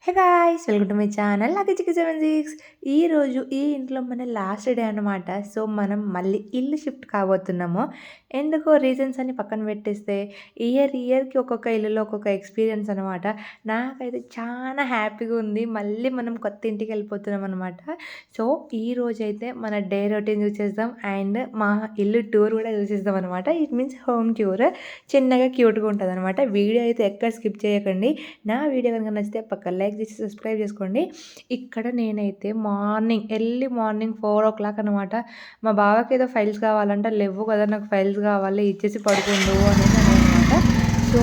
Hey guys welcome to my channel lucky chikki 76. ఈరోజు ఈ ఇంట్లో మన లాస్ట్ డే అనమాట. సో మనం మళ్ళీ ఇల్లు షిఫ్ట్ కాబోతున్నాము. ఎందుకో రీజన్స్ అన్ని పక్కన పెట్టేస్తే ఇయర్కి ఒక్కొక్క ఇల్లులో ఒక్కొక్క ఎక్స్పీరియన్స్ అనమాట. నాకైతే చాలా హ్యాపీగా ఉంది. మళ్ళీ మనం కొత్త ఇంటికి వెళ్ళిపోతున్నాం అనమాట. సో ఈరోజైతే మన డే రొటీన్ చూసేద్దాం అండ్ మా ఇల్లు టూర్ కూడా చూసేద్దాం అనమాట. It means home tour. చిన్నగా క్యూట్గా ఉంటుంది అనమాట. వీడియో అయితే ఎక్కడ స్కిప్ చేయకండి. నా వీడియో కనుక నచ్చితే పక్క లైక్ చేసి సబ్స్క్రైబ్ చేసుకోండి. ఇక్కడ నేనైతే ఎర్లీ మార్నింగ్ 4 o'clock అనమాట. మా బావకి ఏదో ఫైల్స్ కావాలంటే లేవు కదా, నాకు ఫైల్స్ కావాలి ఇచ్చేసి పడుకుండు అనేసి అనమాట. సో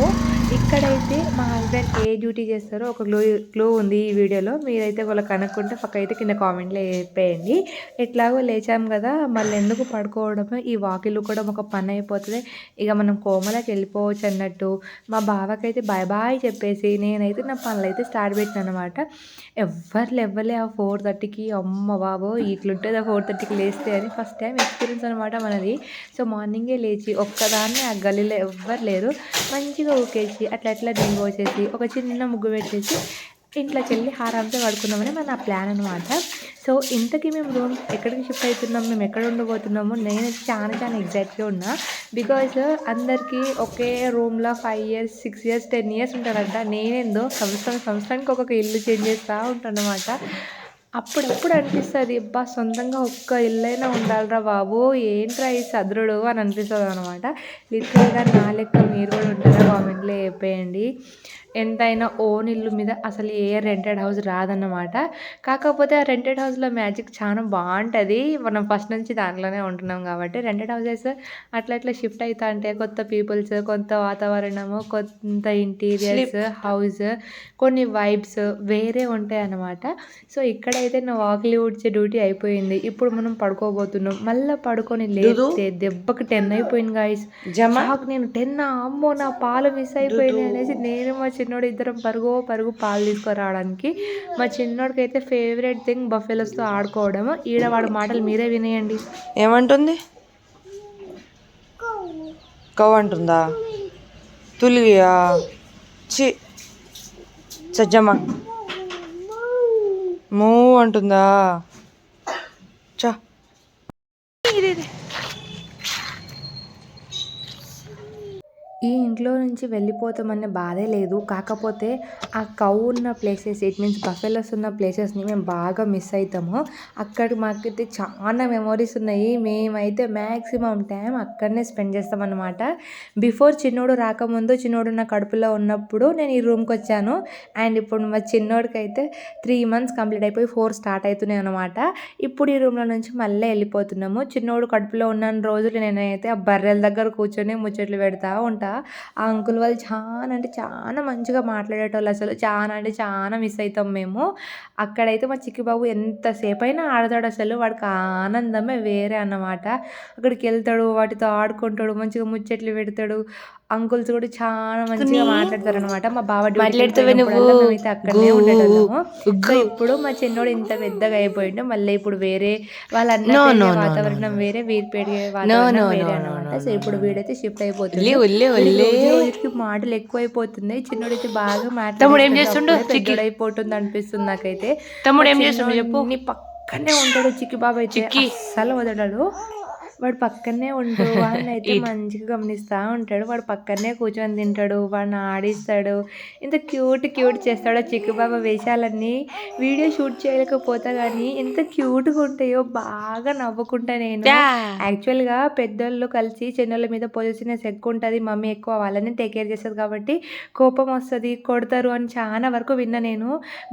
ఇక్కడైతే మా హస్బెండ్ ఏ డ్యూటీ చేస్తారో ఒక క్లూ ఉంది ఈ వీడియోలో. మీరైతే వాళ్ళకి కనుక్కుంటే పక్క అయితే కింద కామెంట్లో చెప్పేయండి. ఎట్లాగో లేచాం కదా, మళ్ళీ ఎందుకు పడుకోవడము, ఈ వాకిలు కూడా ఒక పని అయిపోతుంది, ఇక మనం కోమలకి వెళ్ళిపోవచ్చు అన్నట్టు మా బావకైతే బాయ్ బాయ్ చెప్పేసి నేనైతే నా పనులు అయితే స్టార్ట్ పెట్టాను అనమాట. ఎవ్వరు లేవ్వలే ఆ 4:30కి. అమ్మ బాబో ఇట్లుంటుంది ఆ 4:30కి లేస్తే అని ఫస్ట్ టైం ఎక్స్పీరియన్స్ అనమాట మనది. సో మార్నింగే లేచి ఒక్కదాన్ని ఆ గల్లీలో ఎవ్వరు లేరు, మంచిగా ఊకేసి అట్లా నీళ్ళు పోసేసి ఒక చిన్న ముగ్గు పెట్టేసి ఇంట్లోకి వెళ్ళి ఆరాంతో పడుకున్నామని మన ప్లాన్ అనమాట. సో ఇంతకీ మేము రూమ్ ఎక్కడికి షిఫ్ట్ అవుతున్నాం, మేము ఎక్కడ ఉండబోతున్నాము, నేను చాలా ఎగ్జైట్గా ఉన్నా. బికాజ్ అందరికీ ఒకే రూమ్లో 5 years 6 years 10 years ఉంటారంట. నేనేందో సంవత్సరానికి ఒక్కొక్క ఇల్లు చేంజ్ చేస్తూ ఉంటాను అనమాట. అప్పుడప్పుడు అనిపిస్తుంది, అబ్బా సొంతంగా ఒక్క ఇల్లైనా ఉండాలిరా బాబు, ఏంట్రా ఈ సదరుడు అని అనిపిస్తుంది అనమాట. లిటరల్గా నా లెక్క మీరు కూడా ఉంటారా కామెంట్లో చెప్పేయండి. ఎంతైనా ఓన్ ఇల్లు మీద అసలు ఏ రెంటెడ్ హౌస్ రాదన్నమాట. కాకపోతే ఆ రెంటెడ్ హౌస్లో మ్యాజిక్ చాలా బాగుంటుంది. మనం ఫస్ట్ నుంచి దాంట్లోనే ఉంటున్నాం కాబట్టి రెంటెడ్ హౌసెస్ అట్లా షిఫ్ట్ అవుతా అంటే కొత్త పీపుల్స్, కొత్త వాతావరణము, కొత్త ఇంటీరియర్స్, హౌస్, కొన్ని వైబ్స్ వేరే ఉంటాయి అన్నమాట. సో ఇక్కడైతే నా వాకిలి ఊడ్చే డ్యూటీ అయిపోయింది. ఇప్పుడు మనం పడుకోబోతున్నాం. మళ్ళీ పడుకొని లేస్తే దెబ్బకి 10 అయిపోయింది గాయస్. నేను 10 అమ్మో నా పాలు మిస్ అయిపోయినాయి అనేసి నేను మా చిన్నోడు ఇద్దరం పరుగు పాలు తీసుకురావడానికి. మా చిన్నోడికి అయితే ఫేవరెట్ థింగ్ బఫెలోస్తో ఆడుకోవడము. వాడి మాటలు మీరే వినేయండి. ఏమంటుంది? కవ్వంటుందా? తులియా చి సజ్జమ్మ మూ అంటుందా? చా ఈ ఇంట్లో నుంచి వెళ్ళిపోతామనే బాధే లేదు. కాకపోతే ఆ కౌ ఉన్న ప్లేసెస్, ఇట్ మీన్స్ బఫెలోస్ ఉన్న ప్లేసెస్ని మేము బాగా మిస్ అవుతాము. అక్కడ మాకైతే చాలా మెమోరీస్ ఉన్నాయి. మేమైతే మ్యాక్సిమం టైం అక్కడనే స్పెండ్ చేస్తామన్నమాట. బిఫోర్ చిన్నోడు రాకముందు, చిన్నోడు నా కడుపులో ఉన్నప్పుడు నేను ఈ రూమ్కి వచ్చాను. అండ్ ఇప్పుడు మా చిన్నోడికి అయితే 3 months కంప్లీట్ అయిపోయి 4 స్టార్ట్ అవుతున్నాయి అనమాట. ఇప్పుడు ఈ రూమ్లో నుంచి మళ్ళీ వెళ్ళిపోతున్నాము. చిన్నోడు కడుపులో ఉన్న రోజులు నేనైతే ఆ బర్రెల దగ్గర కూర్చొని ముచ్చట్లు పెడతా ఉంటా. ఆ అంకుల్ వాళ్ళు చాలా మంచిగా మాట్లాడేటోళ్ళు. అసలు చాలా మిస్ అవుతాం మేము. అక్కడైతే మా చిక్కి బాబు ఎంతసేపు అయినా ఆడతాడు. అసలు వాడికి ఆనందమే వేరే అన్నమాట. అక్కడికి వెళ్తాడు, వాటితో ఆడుకుంటాడు, మంచిగా ముచ్చట్లు పెడతాడు. అంకుల్స్ కూడా చాలా మంచిగా మాట్లాడతారు అనమాట. మా బావ మేమైతే అక్కడనే ఉండేటోళ్ళము. సో ఇప్పుడు మా చిన్నోడు ఇంత పెద్దగా అయిపోయిండు. మళ్ళీ ఇప్పుడు వేరే వాళ్ళ అన్న వాతావరణం వేరే, వీరి పెరిగే వాతావరణం వేరే అనమాట. సో ఇప్పుడు వీడైతే షిఫ్ట్ అయిపోతుంది. రోజుకి మాటలు ఎక్కువైపోతున్నాయి. చిన్నోడైతే బాగా మాట్లాడుతుండు, అయిపోతుంది అనిపిస్తుంది నాకైతే. తమ్ముడు ఏం చేస్తుండు చెప్పు. పక్కనే ఉంటాడు చిక్కి బాబు అయితే, అస్సలు వదలడు. వాడు పక్కనే ఉంటూ వాడిని అయితే మంచిగా గమనిస్తూ ఉంటాడు. వాడు పక్కనే కూర్చొని తింటాడు, వాడిని ఆడిస్తాడు. ఇంత క్యూట్ చేస్తాడో చిక్కు బాబా వేషాలన్నీ వీడియో షూట్ చేయలేకపోతా కానీ ఎంత క్యూట్గా ఉంటాయో. బాగా నవ్వుకుంటా నేను. యాక్చువల్గా పెద్దోళ్ళు కలిసి చిన్నోళ్ళ మీద పొజిషనెస్ ఎక్కువ ఉంటుంది. మమ్మీ ఎక్కువ వాళ్ళని టేక్ కేర్ చేస్తుంది కాబట్టి కోపం వస్తుంది, కొడతారు అని చాలా వరకు విన్నా నేను.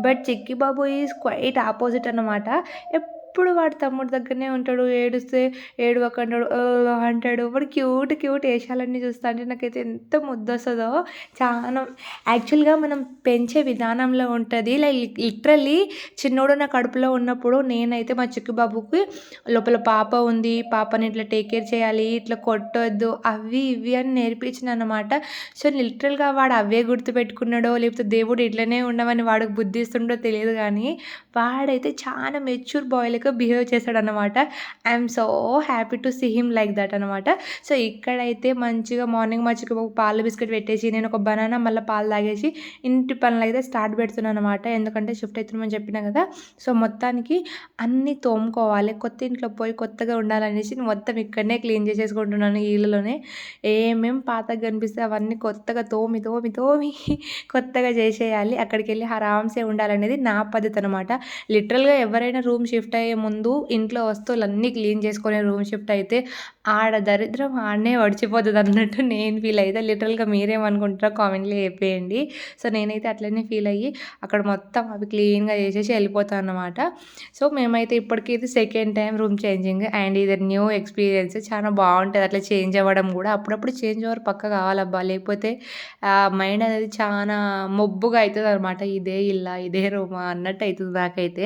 But chikki Babu is quite opposite అన్నమాట. ఎప్పుడు వాడు తమ్ముడు దగ్గరనే ఉంటాడు. ఏడుస్తే ఏడవకంటాడు, అంటాడు. వాడు క్యూట్ వేషాలన్నీ చూస్తా అంటే నాకైతే ఎంత ముద్దొస్తుందో. చాలా యాక్చువల్గా మనం పెంచే విధానంలో ఉంటుంది. లైక్ లిటరల్లీ చిన్నోడు నా కడుపులో ఉన్నప్పుడు నేనైతే మా చిక్కు బాబుకి లోపల పాప ఉంది, పాపని ఇట్లా టేక్ కేర్ చేయాలి, ఇట్లా కొట్టొద్దు, అవి ఇవి అని నేర్పించిన అనమాట. సో లిటరల్గా వాడు అవే గుర్తుపెట్టుకున్నాడో లేకపోతే దేవుడు ఇట్లనే ఉండమని వాడికి బుద్ధి ఇస్తుండో తెలియదు కానీ వాడైతే చాలా మెచ్యూర్ బాయ్ లెక్క లైక్ బిహేవ్ చేశాడనమాట. I'm so happy to see him like that అనమాట. సో ఇక్కడైతే మంచిగా మార్నింగ్ మా చిక్కు పాలు బిస్కెట్ పెట్టేసి నేను ఒక బనానా మళ్ళీ పాలు తాగేసి ఇంటి పనులు అయితే స్టార్ట్ పెడుతున్నాను అనమాట. ఎందుకంటే షిఫ్ట్ అవుతున్నామని చెప్పినా కదా. సో మొత్తానికి అన్నీ తోముకోవాలి, కొత్త ఇంట్లో పోయి కొత్తగా ఉండాలనేసి మొత్తం ఇక్కడనే క్లీన్ చేసేసుకుంటున్నాను ఈ ఇళ్ళలోనే. ఏమేం పాతగా కనిపిస్తే అవన్నీ కొత్తగా తోమి తోమి తోమి కొత్తగా చేసేయాలి. అక్కడికి వెళ్ళి ఆరామ్సే ఉండాలనేది నా పద్ధతి అనమాట. లిటరల్గా ఎవరైనా రూమ్ షిఫ్ట్ అయ్యే ముందు ఇంట్లో వస్తువులన్నీ క్లీన్ చేసుకొని రూమ్ షిఫ్ట్ అయితే ఆడ దరిద్రం ఆడనే వడిచిపోతుంది అన్నట్టు నేను ఫీల్ అయితే. లిటరల్గా మీరేమనుకుంటారో కామెంట్లో చెప్పేయండి. సో నేనైతే అట్లనే ఫీల్ అయ్యి అక్కడ మొత్తం అవి క్లీన్గా చేసేసి వెళ్ళిపోతాను అనమాట. సో మేమైతే ఇప్పటికీ ఇది second time room changing and ఇది న్యూ ఎక్స్పీరియన్స్. చాలా బాగుంటుంది అట్లా చేంజ్ అవ్వడం కూడా. అప్పుడప్పుడు చేంజ్ ఓవర్ పక్క కావాలబ్బా, లేకపోతే మైండ్ అనేది చాలా మొబ్బుగా అవుతుంది అనమాట. ఇదే ఇల్లా ఇదే రూమా అన్నట్టు అవుతుంది నాకైతే.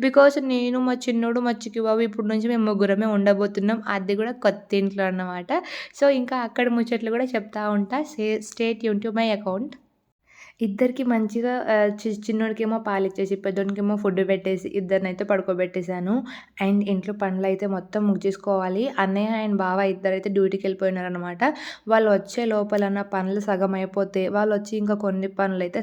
బికాస్ నేను మా చిన్నోడు మా చిక్కి బాబు ఇప్పుడు నుంచి మేము ముగ్గురమే ఉండబోతున్నాం. అది కూడా కొత్త ఇంట్లో అన్నమాట. సో ఇంకా అక్కడ ముచ్చట్లు కూడా చెప్తా ఉంటా. Stay tune to my account. ఇద్దరికి మంచిగా చిన్నోడికేమో పాలిచ్చేసి పెద్దోడికేమో ఫుడ్ పెట్టేసి ఇద్దరినైతే పడుకోబెట్టేశాను. అండ్ ఇంట్లో పనులు అయితే మొత్తం ముగించేసుకోవాలి. అన్నయ్య అండ్ బావ ఇద్దరైతే డ్యూటీకి వెళ్ళిపోయినారనమాట. వాళ్ళు వచ్చే లోపల నా పనులు సగం అయిపోతే వాళ్ళు వచ్చి ఇంకా కొన్ని పనులు అయితే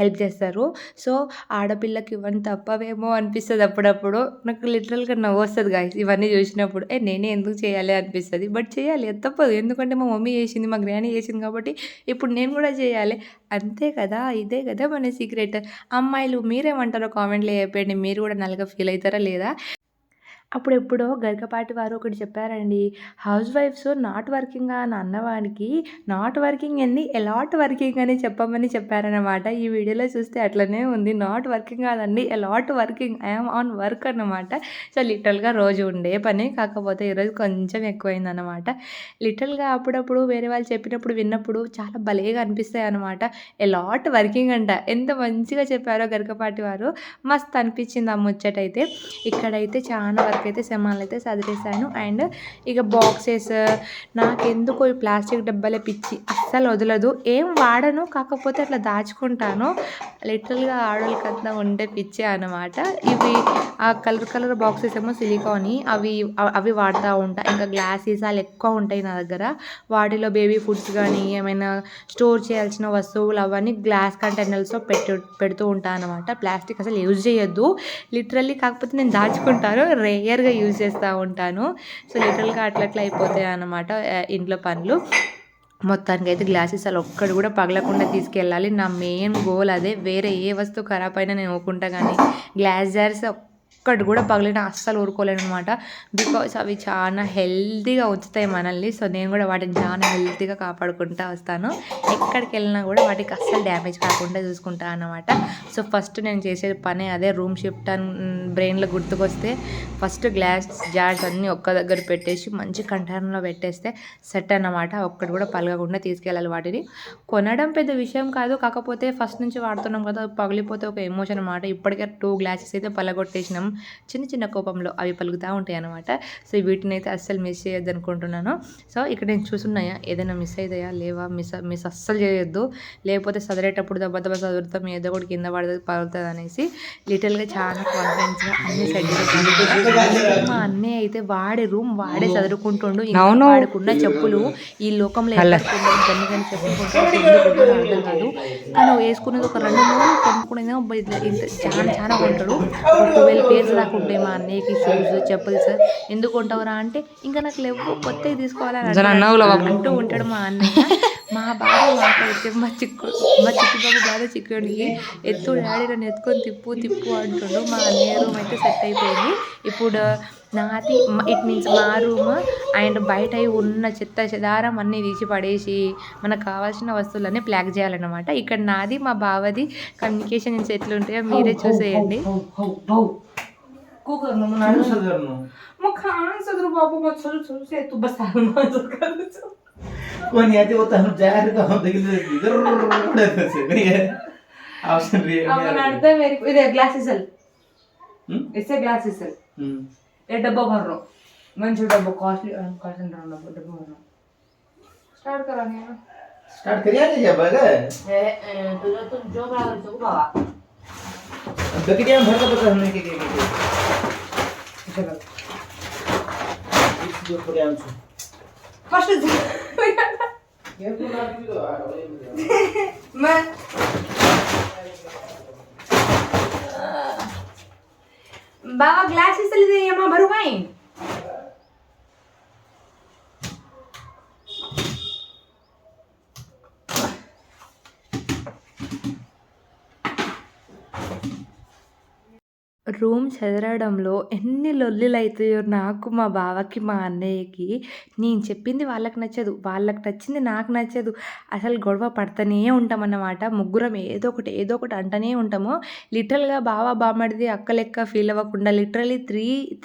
హెల్ప్ చేస్తారు. సో ఆడపిల్లకి ఇవన్నీ తప్పవేమో అనిపిస్తుంది అప్పుడప్పుడు. నాకు లిటరల్గా నవ్వు వస్తుంది గాయస్ ఇవన్నీ చూసినప్పుడు. నేనే ఎందుకు చేయాలి అనిపిస్తుంది, బట్ చేయాలి, అది తప్పదు. ఎందుకంటే మా మమ్మీ చేసింది, మా గ్రానీ చేసింది కాబట్టి ఇప్పుడు నేను కూడా చేయాలి. అంతే కదా, ఇదే కదా మన సీక్రెట్. అమ్మాయిలు మీరేమంటారో కామెంట్లో చెప్పండి. మీరు కూడా నల్లగా ఫీల్ అవుతారా లేదా? అప్పుడెప్పుడో గరికపాటి వారు ఒకటి చెప్పారండి. హౌస్ వైఫ్స్ నాట్ వర్కింగ్ అని అన్నవాడికి నాట్ వర్కింగ్ ఏంది ఎలాట్ వర్కింగ్ అని చెప్పమని చెప్పారనమాట. ఈ వీడియోలో చూస్తే అట్లనే ఉంది. నాట్ వర్కింగ్ కాదండి, allot working, I'm on work అన్నమాట. సో లిటరల్గా రోజు ఉండే పని, కాకపోతే ఈరోజు కొంచెం ఎక్కువైందనమాట. లిటరల్గా అప్పుడప్పుడు వేరే వాళ్ళు చెప్పినప్పుడు విన్నప్పుడు చాలా భలేగా అనిపిస్తాయి అనమాట. ఎలాట్ వర్కింగ్ అంట, ఎంత మంచిగా చెప్పారో గరికపాటి వారు. మస్తు అనిపించింది ఆ ముచ్చటైతే. ఇక్కడైతే చాలా వరకు అయితే సామాన్లు అయితే సదిరేసాను. అండ్ ఇక బాక్సెస్ నాకెందుకో ఈ ప్లాస్టిక్ డబ్బాలే పిచ్చి, అస్సలు వదలదు. ఏం వాడను, కాకపోతే అట్లా దాచుకుంటాను. లిటరల్గా ఆడోళ్ళకంతా ఉండే పిచ్చే అనమాట. ఇవి ఆ కలర్ బాక్సెస్ ఏమో సిలికాని, అవి వాడుతూ ఉంటా. ఇంకా గ్లాస్ సీసాలు ఎక్కువ ఉంటాయి నా దగ్గర. వాటిలో బేబీ ఫుడ్స్ కానీ ఏమైనా స్టోర్ చేయాల్సిన వస్తువులు అవన్నీ గ్లాస్ కంటైనర్స్లో పెడుతూ ఉంటాను అనమాట. ప్లాస్టిక్ అసలు యూజ్ చేయొద్దు లిటరల్లీ. కాకపోతే నేను దాచుకుంటాను, రేయర్గా యూజ్ చేస్తూ ఉంటాను. సో లిటరల్గా అట్లా అయిపోతాయి అన్నమాట ఇంట్లో పనులు. మొత్తానికి అయితే గ్లాసెస్ అలా ఒక్కడు కూడా పగలకుండా తీసుకెళ్ళాలి. నా మెయిన్ గోల్ అదే. వేరే ఏ వస్తువు ఖరాబ్ అయినా నేను ఊరుకుంటా, కానీ గ్లాస్ జార్స్ ఒక్కటి కూడా పగిలిన అస్సలు ఊరుకోలేను అనమాట. బికాస్ అవి చాలా హెల్తీగా ఉంచుతాయి మనల్ని. సో నేను కూడా వాటిని చాలా హెల్తీగా కాపాడుకుంటూ వస్తాను. ఎక్కడికి వెళ్ళినా కూడా వాటికి అస్సలు డ్యామేజ్ కాకుండా చూసుకుంటాను అనమాట. సో ఫస్ట్ నేను చేసే పనే అదే. రూమ్ షిఫ్ట్ అని బ్రెయిన్లో గుర్తుకొస్తే ఫస్ట్ గ్లాస్ జార్స్ అన్నీ ఒక్క దగ్గర పెట్టేసి మంచి కంటైనర్లో పెట్టేస్తే సెట్ అన్నమాట. ఒక్కటి కూడా పలగకుండా తీసుకెళ్ళాలి. వాటిని కొనడం పెద్ద విషయం కాదు, కాకపోతే ఫస్ట్ నుంచి వాడుతున్నాం కదా, పగిలిపోతే ఒక ఎమోషన్ అనమాట. ఇప్పటికే 2 గ్లాసెస్ అయితే పలగొట్టేసినాం. చిన్న కోపంలో అవి పలుకుతూ ఉంటాయి అనమాట. సో వీటిని అయితే అస్సలు మిస్ చేయొద్దు అనుకుంటున్నాను. సో ఇక్కడ నేను చూసున్నాయా, ఏదైనా మిస్ అవుతాయా లేవా, మిస్ అస్సలు చేయొద్దు. లేకపోతే చదివేటప్పుడు దెబ్బ చదువుతాం, ఏదో ఒకటి కింద పడుతుంది అనేసి లిటిల్గా చాలా కాన్ఫిడెన్స్గా అన్ని సెట్ చేస్తాను. మా అన్నయ్య అయితే వాడే రూమ్ వాడే చదువుకుంటుండు. ఇంకా వాడుకున్న చెప్పులు ఈ లోకంలో కానీ చెప్పుకుంటాడు అర్థం కాదు. కానీ వేసుకునేది ఒక 2-3 కొనుక్కునేది చాలా కొంటాడు. 12 పేర్స్ దాకా ఉంటాయి మా అన్నయ్యకి షూస్ చెప్పల్స్. ఎందుకు కొంటావురా అంటే ఇంకా నాకు లేవు, కొత్తవి తీసుకోవాలని అంటూ ఉంటాడు మా అన్నయ్య. మా బాధ మాకైతే మా చిక్కుబాబు బాధ చిక్కుడికి ఎత్తు డాడీ నన్ను ఎత్తుకొని తిప్పు అంటుండు. మా అన్నయ్య రూమ్ అయితే సెట్ అయిపోయింది. ఇప్పుడు నాది ఇట్ మీన్స్ మా రూమ్ అండ్ బయట ఉన్న చెత్త చెదారం అన్నీ తీసి పడేసి మనకు కావాల్సిన వస్తువులన్నీ ప్యాక్ చేయాలన్నమాట. ఇక్కడ నాది మా బావది కమ్యూనికేషన్ ఎట్లుంటాయో మీరే చూసేయండి. कोणी आती होता हम जा रहे तो हम देख ले इधर उड़े से नहीं है ऑप्शन भी है अपन अड़ता मेरे को इधर ग्लासेस है इससे ग्लासेस है ये डब्बा भर लो मंचू डब्बा कॉस्टली कॉस्टली डब्बा भर लो स्टार्ट कराने है स्टार्ट करिए नहीं जब गए तो तुम जो बड़ा कर सको बाबा दकिया भर का पता हमने के ఫస్ట్ బాగా గ్లాసెస్ ఏమో బరువాయి రూమ్ చదరడంలో ఎన్ని లొల్లిలు అవుతాయో నాకు, మా బావకి, మా అన్నయ్యకి. నేను చెప్పింది వాళ్ళకి నచ్చదు, వాళ్ళకి నచ్చింది నాకు నచ్చదు. అసలు గొడవ పడుతూనే ఉంటామన్నమాట. ముగ్గురం ఏదో ఒకటి అంటూనే ఉంటాము. లిటరల్గా బావ బామ్మడిది అక్క లెక్క ఫీల్ అవ్వకుండా లిటరలీ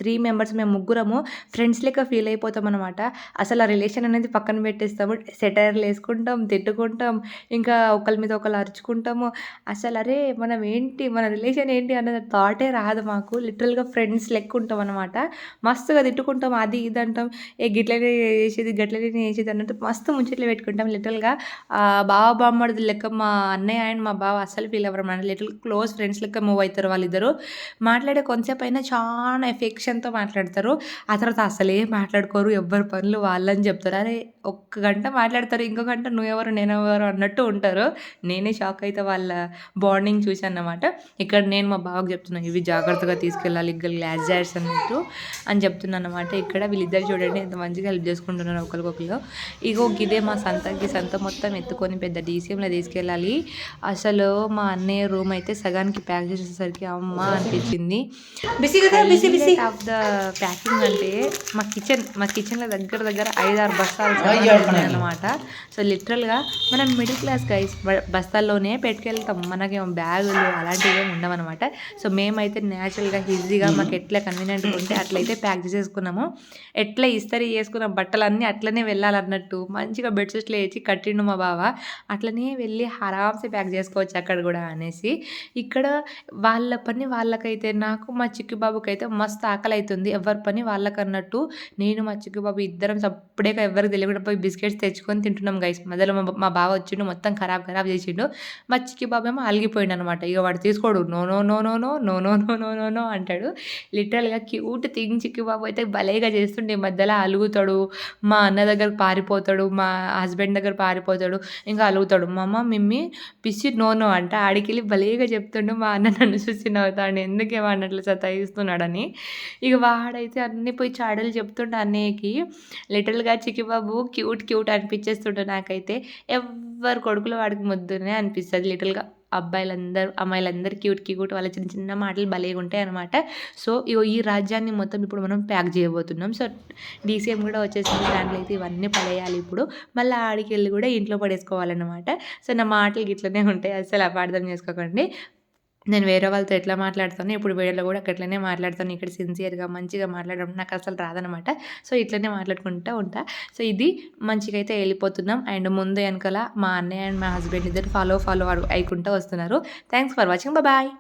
త్రీ మెంబర్స్ మేము ముగ్గురము ఫ్రెండ్స్ లెక్క ఫీల్ అయిపోతాం అనమాట. అసలు ఆ రిలేషన్ అనేది పక్కన పెట్టేస్తాము. సెటైర్లు వేసుకుంటాం, తిట్టుకుంటాం, ఇంకా ఒకరి మీద ఒకరు అరుచుకుంటాము. అసలు అరే మనం ఏంటి, మన రిలేషన్ ఏంటి అన్న థాటే రాదు మాకు. లిటరల్గా ఫ్రెండ్స్ లెక్క ఉంటాం అనమాట. మస్తుగా తిట్టుకుంటాం, అది ఇది అంటాం, గిట్లనే చేసేది గట్లనే చేసేది అన్నట్టు మస్తు ముచ్చట్లు పెట్టుకుంటాం. లిటరల్గా బావ బామ్మడిది లెక్క మా అన్నయ్య అండ్ మా బావ అస్సలు ఫీల్ అవ్వరు అన్నమాట. లిటిల్ క్లోజ్ ఫ్రెండ్స్ లెక్క మూవ్ అవుతారు వాళ్ళిద్దరు. మాట్లాడే కొంతసేపు అయినా చాలా ఎఫెక్షన్తో మాట్లాడతారు. ఆ తర్వాత అసలే మాట్లాడుకోరు, ఎవరి పనులు వాళ్ళని చెప్తారు. అరే ఒక్క గంట మాట్లాడతారు, ఇంకో గంట నువ్వెవరు నేనెవరు అన్నట్టు ఉంటారు. నేనే షాక్ అయితే వాళ్ళ బాండింగ్ చూశాను అన్నమాట. ఇక్కడ నేను మా బావకు చెప్తున్నాను, ఇవి జాగ్రత్తగా తీసుకెళ్ళాలి గ్లాస్ జార్స్ అన్నట్టు అని చెప్తున్నాను అనమాట. ఇక్కడ వీళ్ళిద్దరు చూడండి ఎంత మంచిగా హెల్ప్ చేసుకుంటున్నారు ఒకరికొకరు. ఇగో గిదే మా సంత మొత్తం ఎత్తుకొని పెద్ద డీసీఎంలో తీసుకెళ్ళాలి. అసలు మా అన్నయ్య రూమ్ అయితే సగానికి ప్యాక్ చేసేసరికి అమ్మ అనిపించింది. బిసి కదా బిసి ఆఫ్ ద ప్యాకింగ్ అంటే మా కిచెన్లో దగ్గర 5-6 బస్తాలు అనమాట. సో లిటరల్గా మనం మిడిల్ క్లాస్ గైస్ బస్తాల్లోనే పెట్టుకెళ్తాం, మనకేమో బ్యాగులు అలాంటివి ఏమి ఉండవన్నమాట. సో మేమైతే న్యాచురల్గా ఈజీగా మాకు ఎట్లా కన్వీనియంట్గా ఉంటే అట్లయితే ప్యాక్ చేసేసుకున్నాము. ఎట్లా ఇస్తరీ చేసుకున్న బట్టలన్నీ అట్లనే వెళ్ళాలన్నట్టు మంచిగా బెడ్షీట్లు వేసి కట్టిండు మా బావ. అట్లనే వెళ్ళి ఆరామ్సే ప్యాక్ చేసుకోవచ్చు అక్కడ కూడా అనేసి. ఇక్కడ వాళ్ళ పని వాళ్ళకైతే, నాకు మా చిక్కు బాబుకి అయితే మస్తు ఆకలి అవుతుంది. ఎవరి పని వాళ్ళకన్నట్టు నేను మా చిక్కు బాబు ఇద్దరం సప్పుడేగా ఎవరికి తెలియకుండా పోయి బిస్కెట్స్ తెచ్చుకొని తింటున్నాం గైస్. మధ్యలో మా బావ వచ్చిండు, మొత్తం ఖరాబ్ చేసిండు. మా చిక్కు బాబు ఏమో అలిగిపోయిండు అనమాట. ఇక వాడు తీసుకోడు, no no no no no no no no no no no అంటాడు. లిటరల్గా క్యూట్ థింగ్ చిక్కు బాబు అయితే భలేగా చేస్తుండే. మధ్యలో అలుగుతాడు, మా అన్న దగ్గర పారిపోతాడు, మా హస్బెండ్ దగ్గర పారిపోతాడు, ఇంకా అలుగుతాడు. మా అమ్మ మిమ్మీ పిచ్చి నో నో అంట. ఆడికెళ్ళి భలేగా చెప్తుండు. మా అన్న నన్ను చూసి నవ్వుతాడు, ఎందుకేమన్నట్లు సతాయిస్తున్నాడని. ఇక వాడైతే అన్నీ పోయి చాడలు చెప్తుండే అన్నయ్యకి. లిటరల్గా చిక్కు బాబు క్యూట్ అనిపించేస్తుండే నాకైతే. ఎవరు కొడుకులు వాడికి ముద్దునే అనిపిస్తుంది. లిటరల్గా అమ్మాయిలందరూ క్యూట్ వాళ్ళ చిన్న మాటలు భలేగా ఉంటాయి అనమాట. సో ఈ రాజ్యాన్ని మొత్తం ఇప్పుడు మనం ప్యాక్ చేయబోతున్నాం. సో డీసీఎం కూడా వచ్చేసింది, దాంట్లో అయితే ఇవన్నీ పడేయాలి. ఇప్పుడు మళ్ళీ ఆడికి వెళ్ళి కూడా ఇంట్లో పడేసుకోవాలన్నమాట. సో నా మాటలు ఇట్లనే ఉంటాయి, అసలు అపార్థం చేసుకోకండి. నేను వేరే వాళ్ళతో ఎట్లా మాట్లాడతాను, ఇప్పుడు వీడియోలో కూడా అట్లనే మాట్లాడతాను. ఇక్కడ సిన్సియర్గా మంచిగా మాట్లాడడం నాకు అసలు రాదనమాట. సో ఇట్లనే మాట్లాడుకుంటూ ఉంటా. సో ఇది మంచిగా అయితే వెళ్ళిపోతున్నాం. అండ్ ముందు వెనకాల మా అన్నయ్య అండ్ మా హస్బెండ్ ఇద్దరు ఫాలో అయ్యుకుంటూ వస్తున్నారు. Thanks for watching, bye.